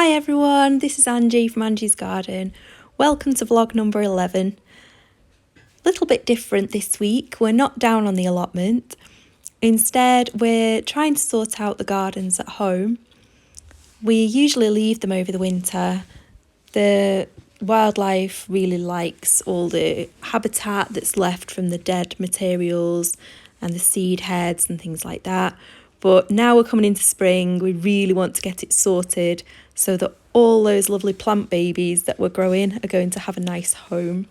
Hi everyone, this is Angie from Angie's Garden. Welcome to vlog number 11. Little bit different this week. We're not down on the allotment. Instead, we're trying to sort out the gardens at home. We usually leave them over the winter. The wildlife really likes all the habitat that's left from the dead materials and the seed heads and things like that. But now we're coming into spring, we really want to get it sorted so that all those lovely plant babies that we're growing are going to have a nice home.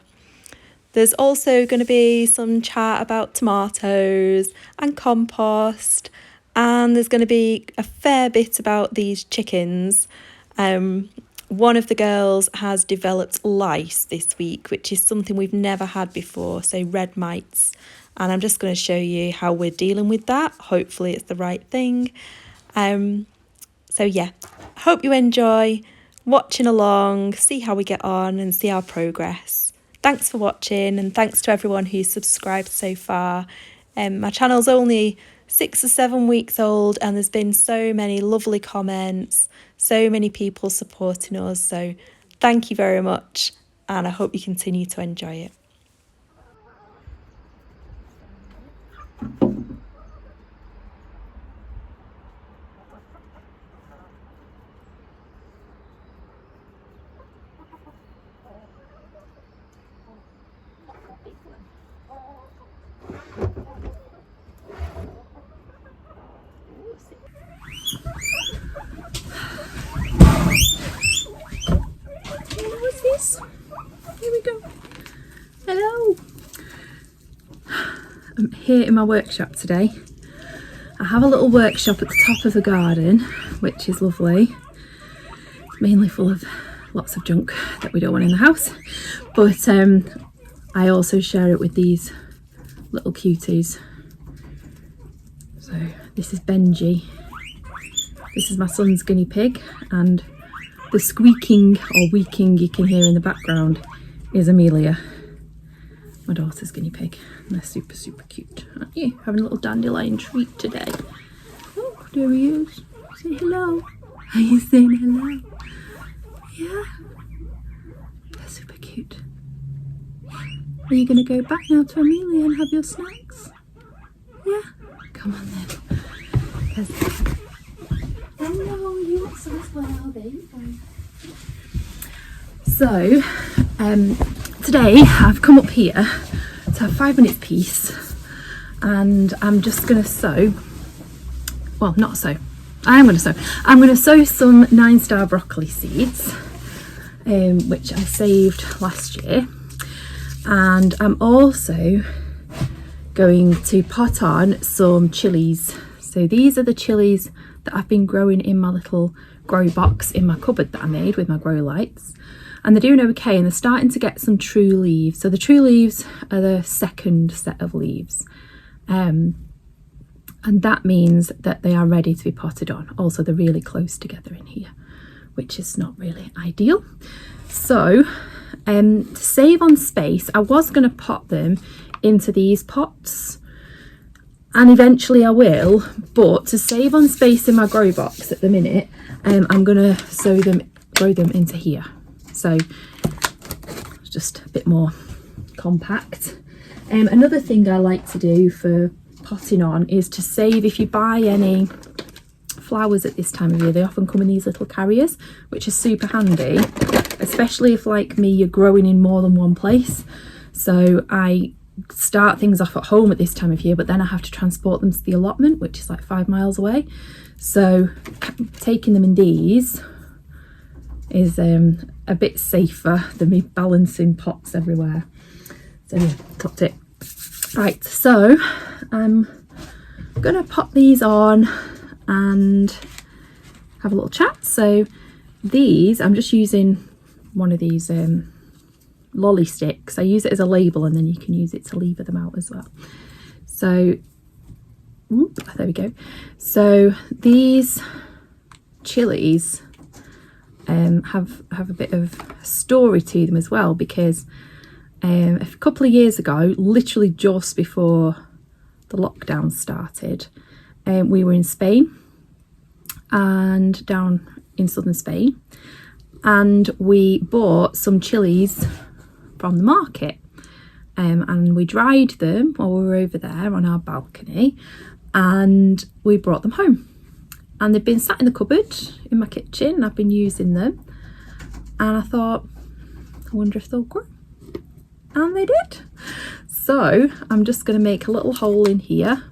There's also going to be some chat about tomatoes and compost, and there's going to be a fair bit about these chickens. One of the girls has developed lice this week, which is something we've never had before, so red mites. And I'm just going to show you how we're dealing with that. Hopefully it's the right thing. So yeah, hope you enjoy watching along, see how we get on and see our progress. Thanks for watching, and thanks to everyone who's subscribed so far. My channel's only 6 or 7 weeks old and there's been so many lovely comments, so many people supporting us. So thank you very much, and I hope you continue to enjoy it. What's this? Here we go. Hello. I'm here in my workshop today. I have a little workshop at the top of the garden, which is lovely. It's mainly full of lots of junk that we don't want in the house, but I also share it with these little cuties. So this is Benji. This is my son's guinea pig, and the squeaking or weeking you can hear in the background is Amelia, my daughter's guinea pig. And they're super, super cute, aren't you? Having a little dandelion treat today. Oh, there he is. Say hello. Are you saying hello? Yeah. They're super cute. Are you going to go back now to Amelia and have your snacks? Yeah? Come on then. Hello, you want some as well? There you go. So, today I've come up here to have 5 minutes peace, and I'm just going to sow, well, not sow, I am going to sow. I'm going to sow some 9-star broccoli seeds, which I saved last year, and I'm also going to pot on some chillies. So these are the chillies that I've been growing in my little grow box in my cupboard that I made with my grow lights, and they're doing okay, and they're starting to get some true leaves. So the true leaves are the second set of leaves, and that means that they are ready to be potted on. Also, they're really close together in here, which is not really ideal. So to save on space, I was going to pot them into these pots, and eventually I will, but to save on space in my grow box at the minute, I'm going to grow them into here. So it's just a bit more compact. Another thing I like to do for potting on is to save, if you buy any flowers at this time of year, they often come in these little carriers, which is super handy, especially if, like me, you're growing in more than one place. So I start things off at home at this time of year, but then I have to transport them to the allotment, which is like 5 miles away. So taking them in these is a bit safer than me balancing pots everywhere. So yeah, topped it. Right, so I'm gonna pop these on and have a little chat. So these, I'm just using one of these lolly sticks. I use it as a label, and then you can use it to lever them out as well. So there we go. So these chillies have a bit of story to them as well, because a couple of years ago, literally just before the lockdown started, we were in Spain, and down in southern Spain, and we bought some chilies from the market, and we dried them while we were over there on our balcony, and we brought them home. And they've been sat in the cupboard in my kitchen, and I've been using them, and I thought, I wonder if they'll grow. And they did. So I'm just going to make a little hole in here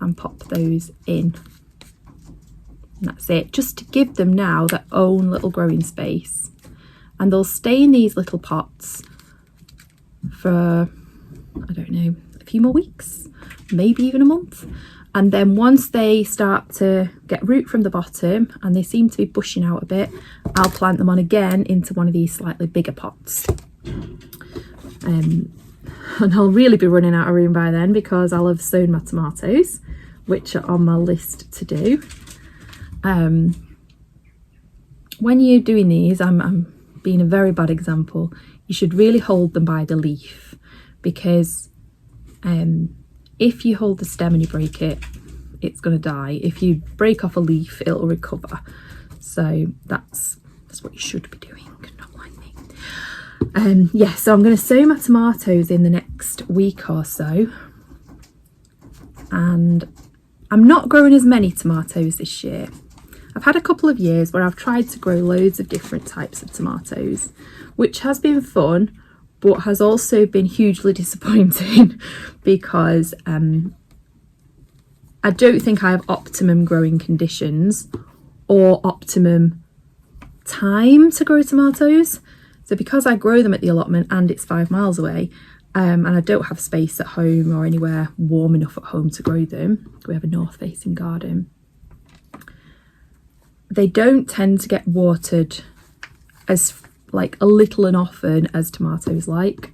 and pop those in. And that's it, just to give them now their own little growing space. And they'll stay in these little pots for, I don't know, a few more weeks, maybe even a month. And then once they start to get root from the bottom and they seem to be bushing out a bit, I'll plant them on again into one of these slightly bigger pots. And I'll really be running out of room by then, because I'll have sown my tomatoes, which are on my list to do. When you're doing these, I'm being a very bad example, you should really hold them by the leaf, because if you hold the stem and you break it, it's going to die. If you break off a leaf, it'll recover. So that's what you should be doing, not like me. Yeah, so I'm going to sow my tomatoes in the next week or so. And I'm not growing as many tomatoes this year. I've had a couple of years where I've tried to grow loads of different types of tomatoes, which has been fun, but has also been hugely disappointing because I don't think I have optimum growing conditions or optimum time to grow tomatoes. So because I grow them at the allotment and it's 5 miles away, and I don't have space at home or anywhere warm enough at home to grow them, we have a north facing garden, they don't tend to get watered as like a little and often as tomatoes like.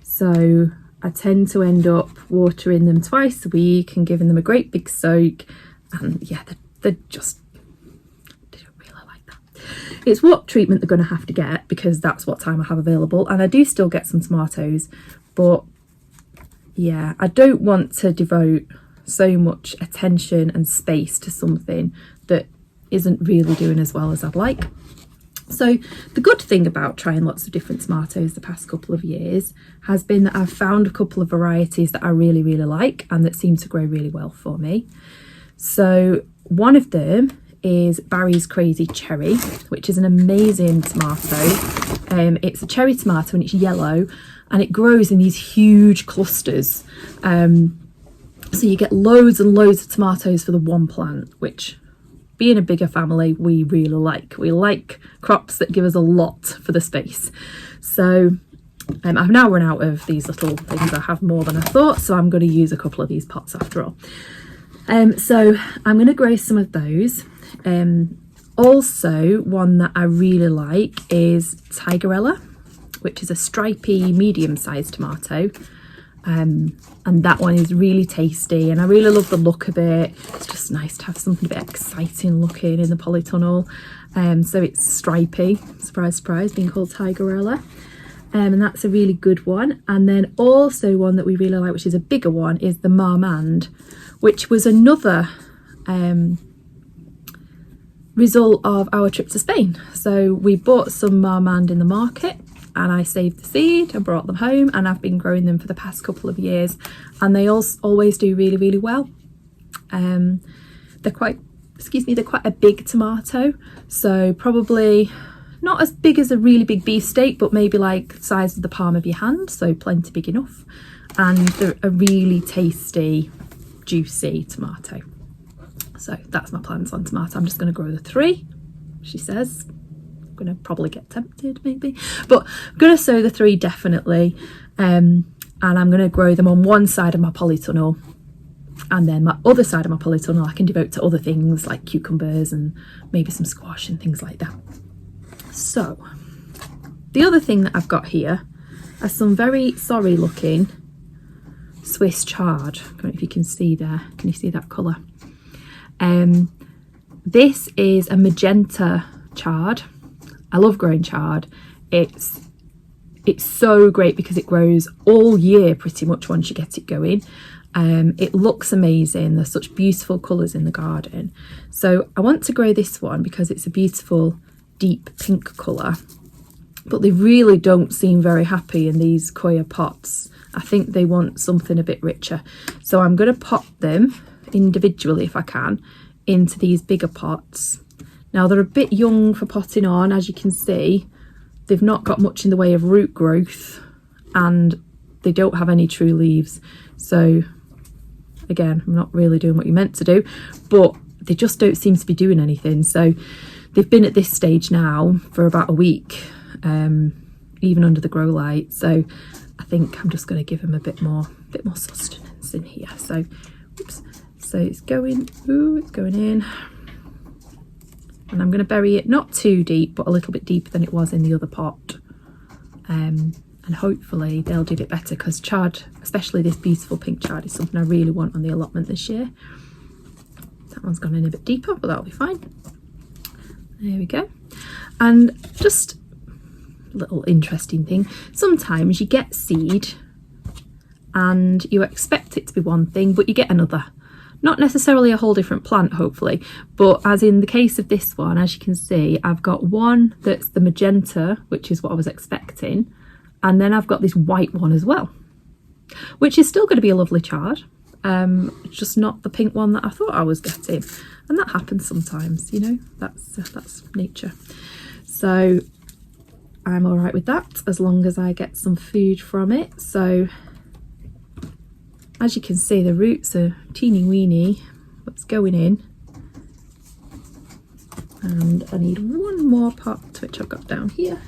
So I tend to end up watering them twice a week and giving them a great big soak, and yeah, they don't really like that. It's what treatment they're going to have to get, because that's what time I have available, and I do still get some tomatoes, but yeah, I don't want to devote so much attention and space to something that isn't really doing as well as I'd like. So the good thing about trying lots of different tomatoes the past couple of years has been that I've found a couple of varieties that I really, really like and that seem to grow really well for me. So one of them is Barry's Crazy Cherry, which is an amazing tomato. It's a cherry tomato and it's yellow, and it grows in these huge clusters. So you get loads and loads of tomatoes for the one plant, which, being a bigger family, we really like. We like crops that give us a lot for the space. So I've now run out of these little things. I have more than I thought, so I'm going to use a couple of these pots after all. So I'm going to grow some of those. Also, one that I really like is Tigerella, which is a stripy medium-sized tomato. And that one is really tasty, and I really love the look of it. It's just nice to have something a bit exciting looking in the polytunnel. So it's stripy, surprise, surprise, being called Tigerella. And that's a really good one. And then also one that we really like, which is a bigger one, is the Marmande, which was another result of our trip to Spain. So we bought some Marmande in the market, and I saved the seed and brought them home, and I've been growing them for the past couple of years, and they always do really, really well. They're quite a big tomato, so probably not as big as a really big beefsteak, but maybe like the size of the palm of your hand, so plenty big enough. And they're a really tasty, juicy tomato. So that's my plans on tomato. I'm just going to grow the 3, she says. Gonna probably get tempted maybe, but I'm gonna sow the 3 definitely, and I'm gonna grow them on one side of my polytunnel, and then my other side of my polytunnel I can devote to other things like cucumbers and maybe some squash and things like that. So the other thing that I've got here are some very sorry looking Swiss chard. I don't know if you can see there. Can you see that colour? This is a magenta chard. I love growing chard. It's so great because it grows all year pretty much once you get it going. It looks amazing. There's such beautiful colours in the garden. So I want to grow this one because it's a beautiful deep pink colour, but they really don't seem very happy in these coir pots. I think they want something a bit richer. So I'm going to pot them individually, if I can, into these bigger pots. Now they're a bit young for potting on, as you can see. They've not got much in the way of root growth and they don't have any true leaves. So again, I'm not really doing what you're meant to do, but they just don't seem to be doing anything. So they've been at this stage now for about a week, even under the grow light. So I think I'm just going to give them a bit more sustenance in here. So, oops. So it's going in, and I'm going to bury it not too deep, but a little bit deeper than it was in the other pot. And hopefully they'll do it better, because chard, especially this beautiful pink chard, is something I really want on the allotment this year. That one's gone in a bit deeper, but that'll be fine. There we go. And just a little interesting thing, sometimes you get seed and you expect it to be one thing, but you get another. Not necessarily a whole different plant, hopefully, but as in the case of this one, as you can see, I've got one that's the magenta, which is what I was expecting, and then I've got this white one as well, which is still going to be a lovely chard, just not the pink one that I thought I was getting. And that happens sometimes, you know, that's nature. So I'm all right with that, as long as I get some food from it. So as you can see, the roots are teeny weeny, what's going in. And I need one more pot, which I've got down here.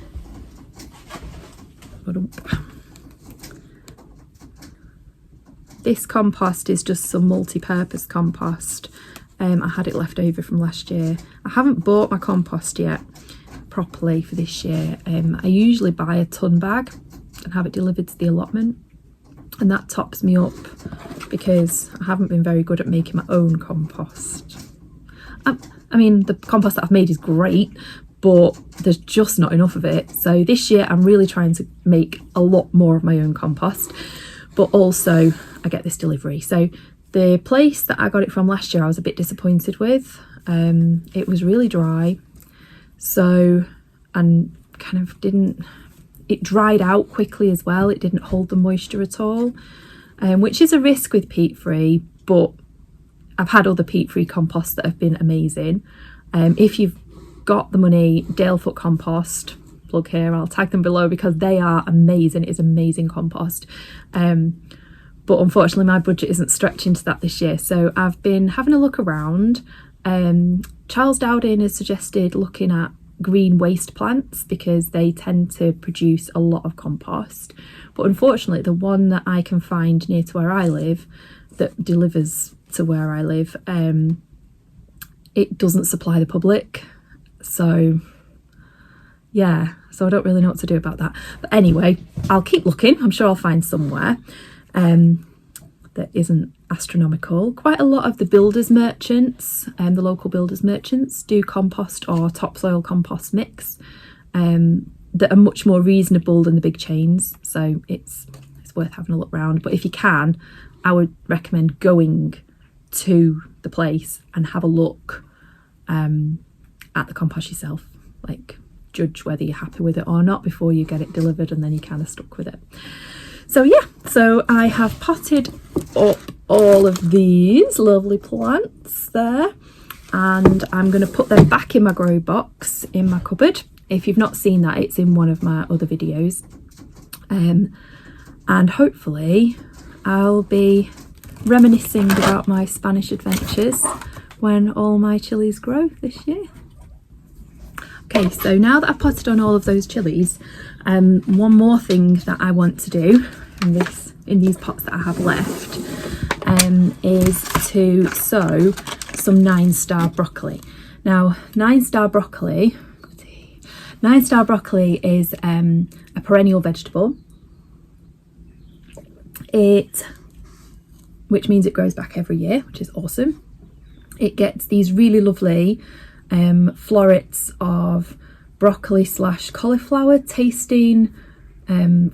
This compost is just some multi-purpose compost. I had it left over from last year. I haven't bought my compost yet properly for this year. I usually buy a ton bag and have it delivered to the allotment, and that tops me up because I haven't been very good at making my own compost. I mean, the compost that I've made is great, but there's just not enough of it. So this year I'm really trying to make a lot more of my own compost, but also I get this delivery. So the place that I got it from last year I was a bit disappointed with. It was really dry, so, and kind of it dried out quickly as well. It didn't hold the moisture at all, which is a risk with peat-free, but I've had other peat-free composts that have been amazing. If you've got the money, Dalefoot compost, plug here, I'll tag them below because they are amazing. It's amazing compost. But unfortunately my budget isn't stretching to that this year. So I've been having a look around. Charles Dowding has suggested looking at green waste plants because they tend to produce a lot of compost. But unfortunately the one that I can find near to where I live that delivers to where I live, it doesn't supply the public. So yeah, so I don't really know what to do about that. But anyway, I'll keep looking. I'm sure I'll find somewhere that isn't astronomical. Quite a lot of the builders merchants and the local builders merchants do compost or topsoil compost mix that are much more reasonable than the big chains. So it's worth having a look round. But if you can, I would recommend going to the place and have a look at the compost yourself. Like, judge whether you're happy with it or not before you get it delivered, and then you're kind of stuck with it. So yeah, so I have potted up all of these lovely plants there, and I'm going to put them back in my grow box in my cupboard. If you've not seen that, it's in one of my other videos, and hopefully I'll be reminiscing about my Spanish adventures when all my chilies grow this year. Okay, so now that I've potted on all of those chilies, one more thing that I want to do in these pots that I have left is to sow some 9-star broccoli. Now, 9-star broccoli is a perennial vegetable. Which means it grows back every year, which is awesome. It gets these really lovely florets of broccoli / cauliflower tasting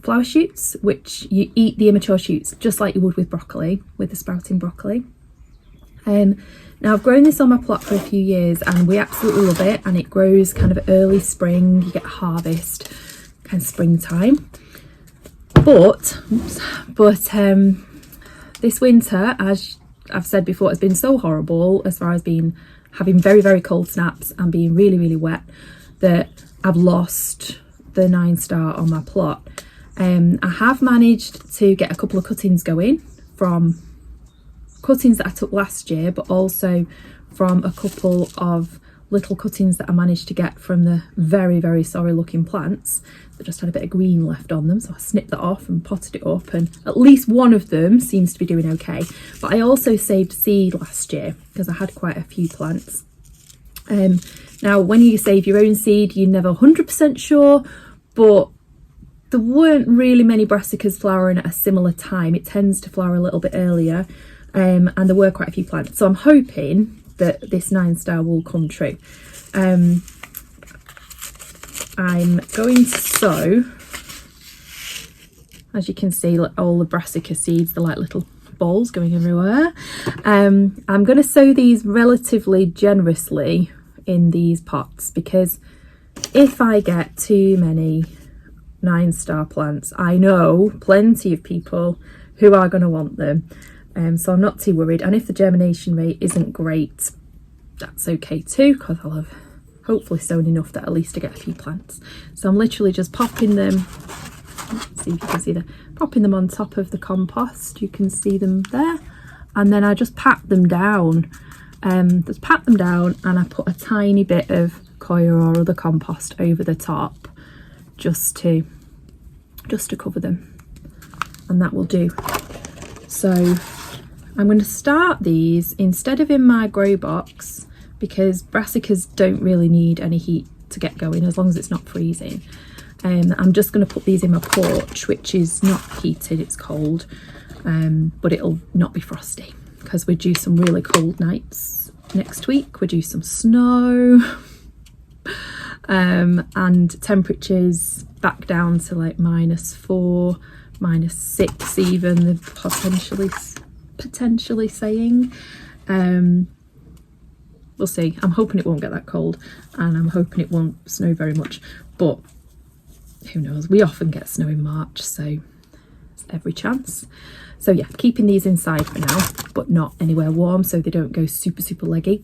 flower shoots, which you eat the immature shoots just like you would with broccoli, with the sprouting broccoli. Now I've grown this on my plot for a few years and we absolutely love it, and it grows kind of early spring. You get harvest kind of springtime, but this winter, as I've said before, has been so horrible as far as having very, very cold snaps and being really, really wet, that I've lost the 9-star on my plot. I have managed to get a couple of cuttings going from cuttings that I took last year, but also from a couple of little cuttings that I managed to get from the very, very sorry looking plants that just had a bit of green left on them. So I snipped that off and potted it up, and at least one of them seems to be doing okay. But I also saved seed last year because I had quite a few plants. Now when you save your own seed, you're never 100% sure, but there weren't really many brassicas flowering at a similar time. It tends to flower a little bit earlier, and there were quite a few plants. So I'm hoping that this 9-star will come true. I'm going to sow, as you can see, all the brassica seeds, they're like little balls going everywhere. I'm going to sow these relatively generously in these pots, because if I get too many 9-star plants, I know plenty of people who are going to want them. So I'm not too worried, and if the germination rate isn't great, that's okay too, because I'll have hopefully sown enough that at least I get a few plants. So I'm literally just popping them, let's see if you can see them, popping them on top of the compost. You can see them there, and then I just pat them down. And I put a tiny bit of coir or other compost over the top just to cover them, and that will do. So I'm going to start these instead of in my grow box, because brassicas don't really need any heat to get going as long as it's not freezing. I'm just going to put these in my porch, which is not heated, it's cold, but it'll not be frosty because we're due some really cold nights next week. We're due some snow, and temperatures back down to like -4, -6 even, they're potentially saying. We'll see. I'm hoping it won't get that cold, and I'm hoping it won't snow very much, but who knows. We often get snow in March, so there's every chance. So yeah, keeping these inside for now, but not anywhere warm, so they don't go super leggy,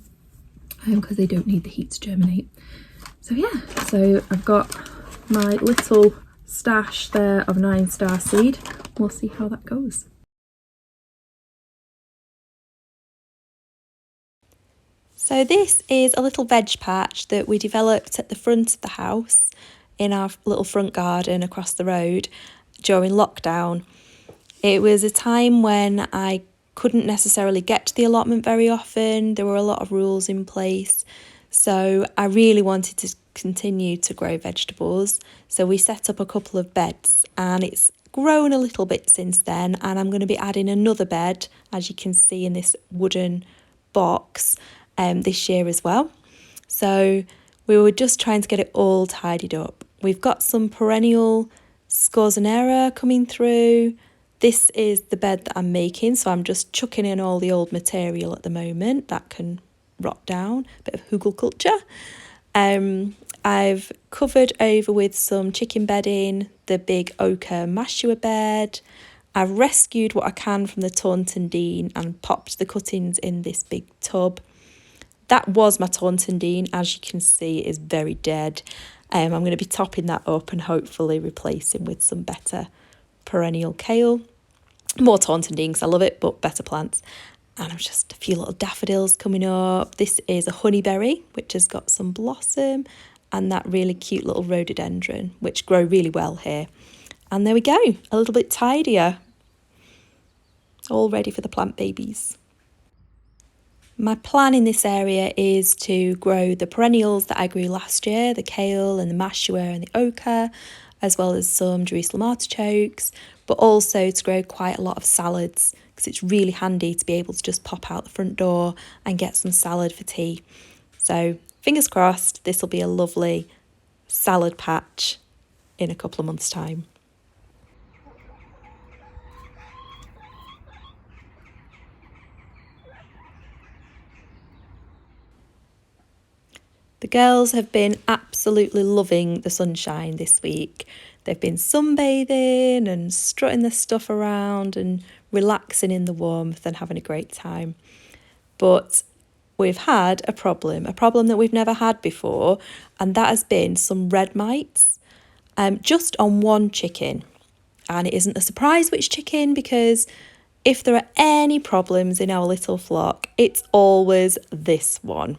because they don't need the heat to germinate. So yeah, so I've got my little stash there of 9-star seed. We'll see how that goes. So this is a little veg patch that we developed at the front of the house in our little front garden across the road during lockdown. It was a time when I couldn't necessarily get to the allotment very often. There were a lot of rules in place. So I really wanted to continue to grow vegetables. So we set up a couple of beds, and it's grown a little bit since then. And I'm going to be adding another bed, as you can see in this wooden box, this year as well. So we were just trying to get it all tidied up. We've got some perennial scorzonera coming through. This is the bed that I'm making, so I'm just chucking in all the old material at the moment that can rot down, a bit of hugelkultur. I've covered over with some chicken bedding, the big ochre mashua bed. I've rescued what I can from the Taunton Dean and popped the cuttings in this big tub. That was my Taunton Dean, as you can see, it is very dead. I'm going to be topping that up and hopefully replacing with some better perennial kale. More Taunton Dean because I love it, but better plants. And I've just a few little daffodils coming up. This is a honeyberry, which has got some blossom, and that really cute little rhododendron, which grow really well here. And there we go, a little bit tidier. All ready for the plant babies. My plan in this area is to grow the perennials that I grew last year, the kale and the mashua and the ochre, as well as some Jerusalem artichokes, but also to grow quite a lot of salads, because it's really handy to be able to just pop out the front door and get some salad for tea. So fingers crossed, this will be a lovely salad patch in a couple of months' time. The girls have been absolutely loving the sunshine this week. They've been sunbathing and strutting their stuff around and relaxing in the warmth and having a great time. But we've had a problem that we've never had before, and that has been some red mites, just on one chicken. And it isn't a surprise which chicken, because if there are any problems in our little flock, it's always this one.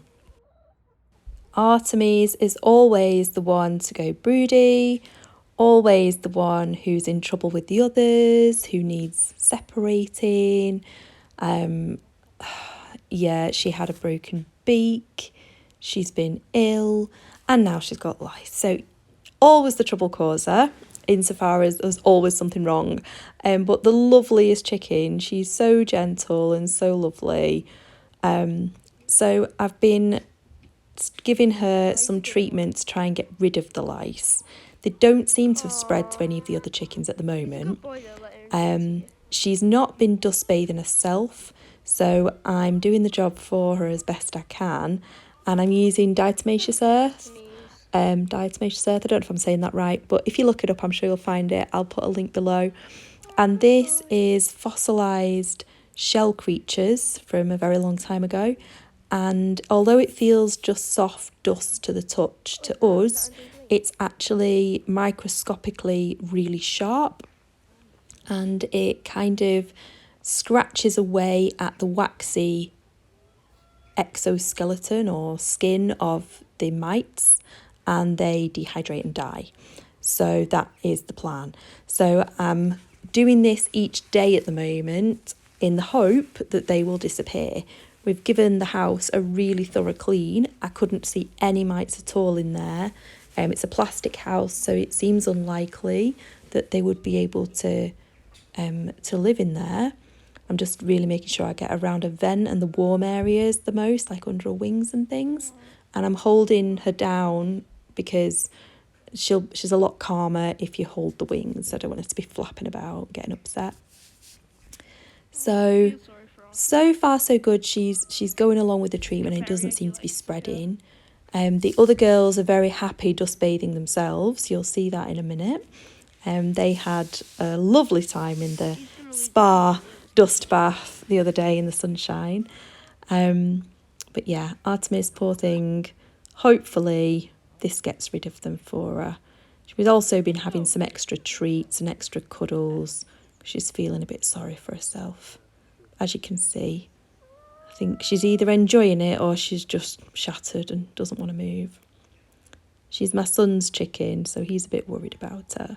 Artemis is always the one to go broody, always the one who's in trouble with the others, who needs separating. Yeah, she had a broken beak, she's been ill, and now she's got lice. So always the trouble causer, insofar as there's always something wrong. But the loveliest chicken, she's so gentle and so lovely. So I've been giving her some treatment to try and get rid of the lice. They don't seem to have spread to any of the other chickens at the moment. She's not been dust bathing herself, so I'm doing the job for her as best I can, and I'm using diatomaceous earth. Diatomaceous earth, I don't know if I'm saying that right, but if you look it up, I'm sure you'll find it. I'll put a link below. And this is fossilised shell creatures from a very long time ago. And although it feels just soft dust to the touch, to us, it's actually microscopically really sharp, and it kind of scratches away at the waxy exoskeleton or skin of the mites, and they dehydrate and die. So that is the plan. So I'm doing this each day at the moment in the hope that they will disappear. We've given the house a really thorough clean. I couldn't see any mites at all in there. It's a plastic house, so it seems unlikely that they would be able to live in there. I'm just really making sure I get around a vent and the warm areas the most, like under her wings and things. And I'm holding her down because she's a lot calmer if you hold the wings. I don't want her to be flapping about, getting upset. So far so good. She's going along with the treatment and it doesn't seem to be spreading. The other girls are very happy dust bathing themselves. You'll see that in a minute. They had a lovely time in the spa dust bath the other day in the sunshine. But yeah, Artemis, poor thing. Hopefully this gets rid of them for her. She's also been having some extra treats and extra cuddles. She's feeling a bit sorry for herself. As you can see, I think she's either enjoying it or she's just shattered and doesn't want to move. She's my son's chicken, so he's a bit worried about her.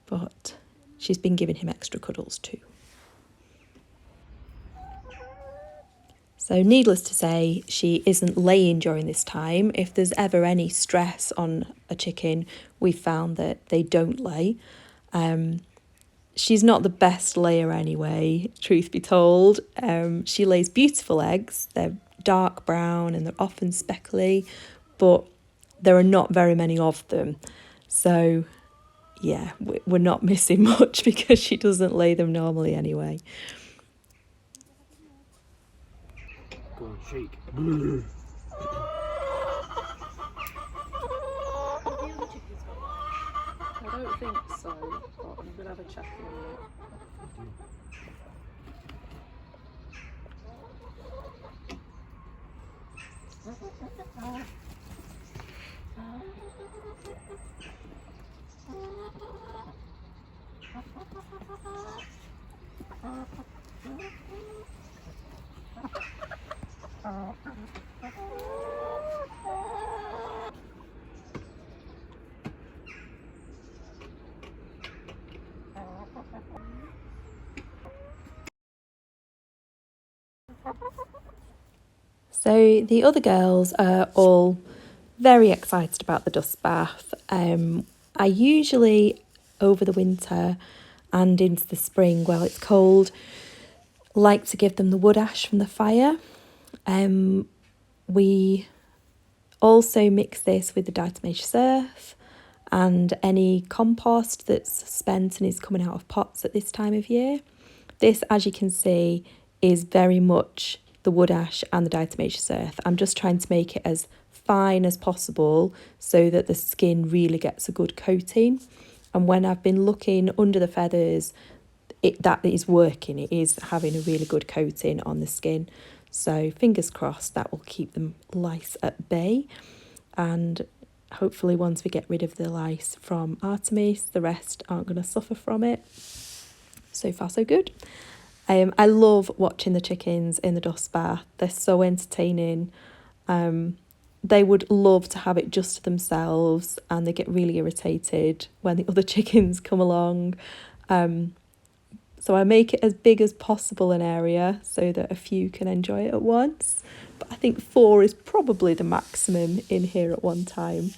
But she's been giving him extra cuddles too. So needless to say, she isn't laying during this time. If there's ever any stress on a chicken, we've found that they don't lay. She's not the best layer anyway, truth be told. She lays beautiful eggs. They're dark brown and they're often speckly, but there are not very many of them. So yeah, we're not missing much because she doesn't lay them normally anyway. Go on, shake. I don't think so, but I'm going to have a check in a minute. So the other girls are all very excited about the dust bath. I usually, over the winter and into the spring, while it's cold, like to give them the wood ash from the fire. We also mix this with the diatomaceous earth and any compost that's spent and is coming out of pots at this time of year. This, as you can see, is very much the wood ash and the diatomaceous earth. I'm just trying to make it as fine as possible so that the skin really gets a good coating. And when I've been looking under the feathers, that is working. It is having a really good coating on the skin. So fingers crossed that will keep the lice at bay. And hopefully once we get rid of the lice from Artemis, the rest aren't going to suffer from it. So far so good. I love watching the chickens in the dust bath. They're so entertaining. They would love to have it just to themselves, and they get really irritated when the other chickens come along. So I make it as big as possible an area so that a few can enjoy it at once. But I think 4 is probably the maximum in here at one time.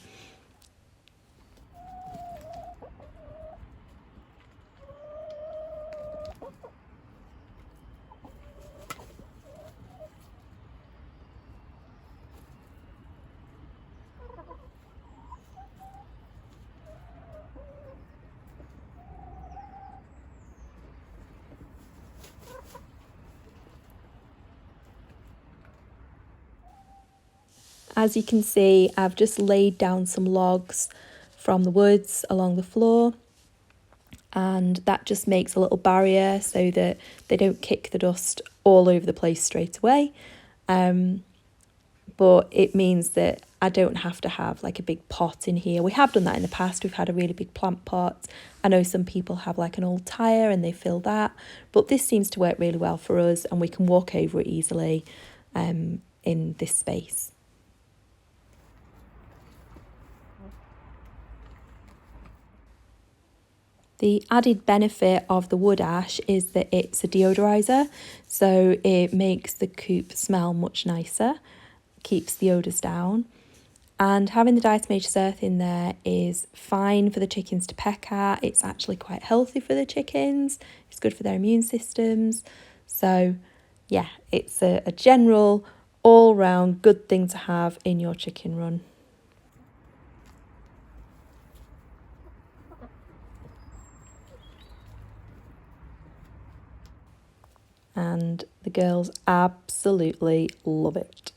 As you can see, I've just laid down some logs from the woods along the floor, and that just makes a little barrier so that they don't kick the dust all over the place straight away. But it means that I don't have to have like a big pot in here. We have done that in the past. We've had a really big plant pot. I know some people have like an old tyre and they fill that, but this seems to work really well for us, and we can walk over it easily in this space. The added benefit of the wood ash is that it's a deodorizer, so it makes the coop smell much nicer, keeps the odours down. And having the diatomaceous earth in there is fine for the chickens to peck at. It's actually quite healthy for the chickens. It's good for their immune systems. So yeah, it's a general all-round good thing to have in your chicken run. And the girls absolutely love it.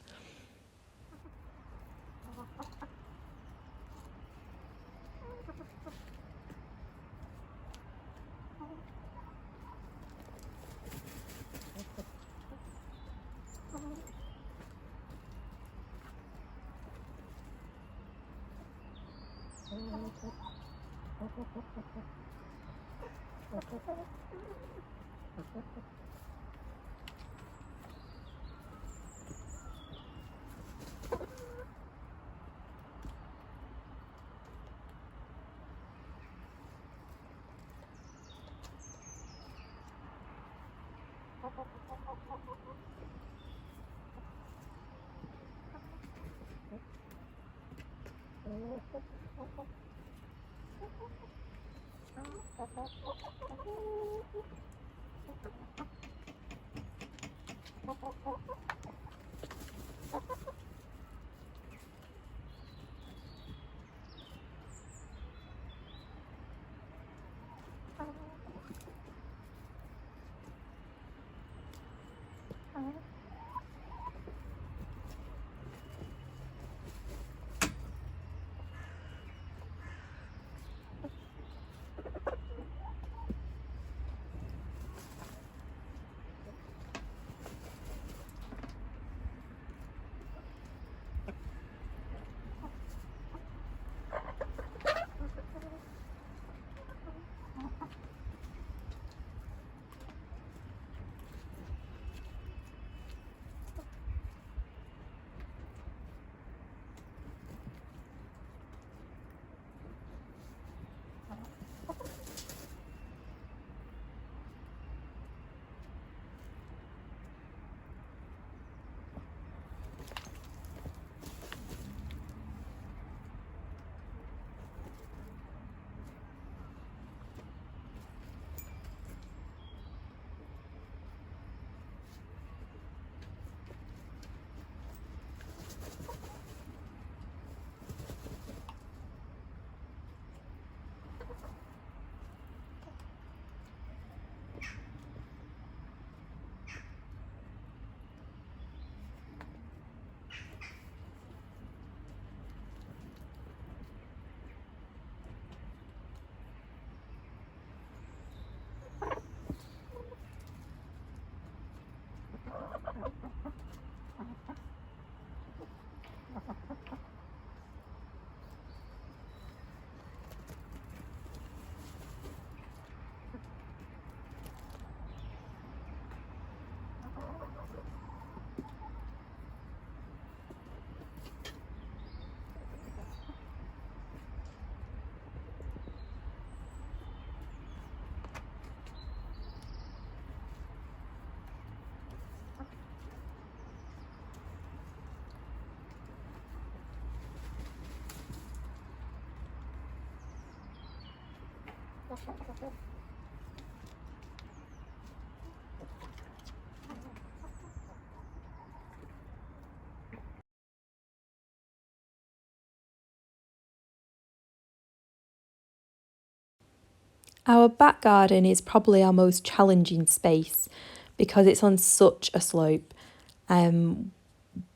Our back garden is probably our most challenging space because it's on such a slope.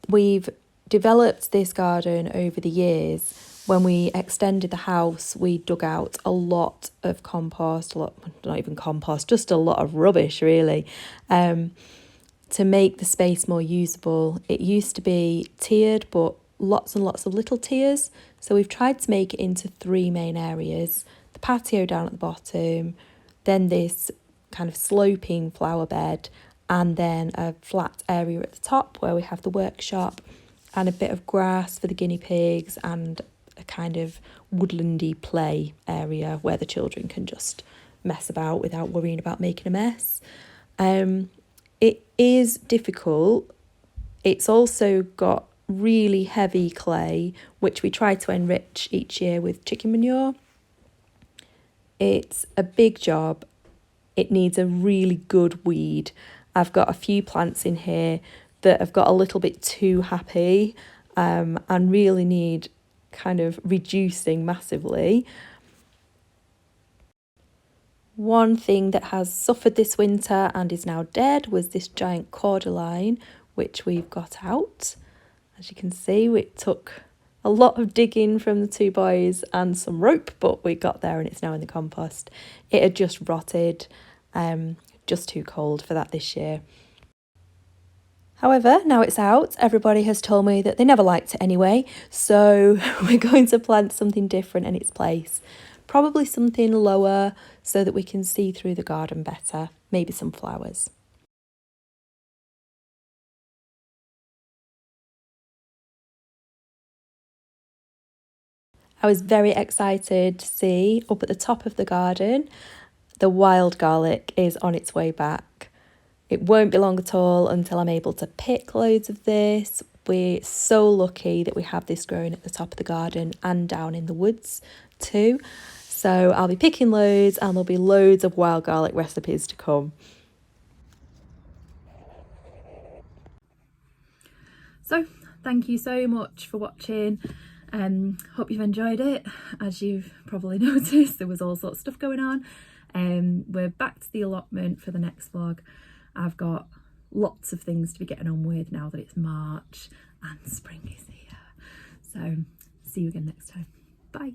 We've developed this garden over the years. When we extended the house, we dug out a lot of compost, not even compost, just a lot of rubbish really, to make the space more usable. It used to be tiered, but lots and lots of little tiers. So we've tried to make it into 3 main areas. The patio down at the bottom, then this kind of sloping flower bed, and then a flat area at the top where we have the workshop and a bit of grass for the guinea pigs and a kind of woodlandy play area where the children can just mess about without worrying about making a mess. It is difficult. It's also got really heavy clay, which we try to enrich each year with chicken manure. It's a big job. It needs a really good weed. I've got a few plants in here that have got a little bit too happy and really need kind of reducing massively. One thing that has suffered this winter and is now dead was this giant cordyline, which we've got out. As you can see, it took a lot of digging from the 2 boys and some rope, but we got there and it's now in the compost. It had just rotted, just too cold for that this year. However, now it's out, everybody has told me that they never liked it anyway, so we're going to plant something different in its place. Probably something lower so that we can see through the garden better, maybe some flowers. I was very excited to see up at the top of the garden, the wild garlic is on its way back. It won't be long at all until I'm able to pick loads of this. We're so lucky that we have this growing at the top of the garden and down in the woods too. So I'll be picking loads and there'll be loads of wild garlic recipes to come. So thank you so much for watching. Hope you've enjoyed it. As you've probably noticed, there was all sorts of stuff going on. We're back to the allotment for the next vlog. I've got lots of things to be getting on with now that it's March and spring is here. So see you again next time. Bye.